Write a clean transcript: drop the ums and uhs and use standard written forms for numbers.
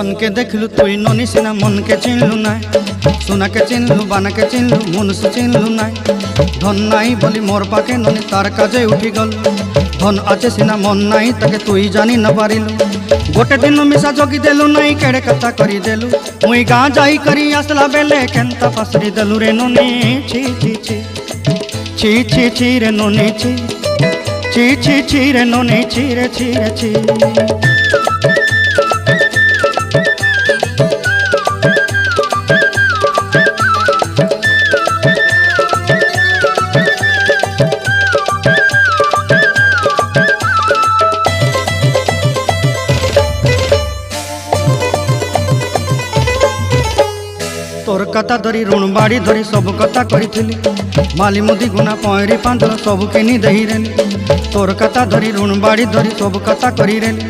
सन के देखलू तुई ननी सिना मन के चिन्हलू ना सोना के चिन्हलू बाना के चिन्हलू मनुष्य चिन्हलू ना धन नाई बोली मोर पाके ननी तार काजे उठी गल धन आचे सिना मन नाई ताके तुई जानी न पारिलु गोटे दिन मिसा जगी देलु नाई केड़े कथा करी देलु मुई गाँ जाई करी आसला बेले केंता पासरी देलु रे ननी छी छी छी छी छी छी रे ननी छी छी छी छी रे ननी छी रे छी रे छी। तोर कथा धरी ऋण बाड़ी धरी सब कथा करी माली मुदी गुना पहरी पांदल सब किनी दही रेली तोर कथा धरी ऋण बाड़ी धरी सब कथा करी रेली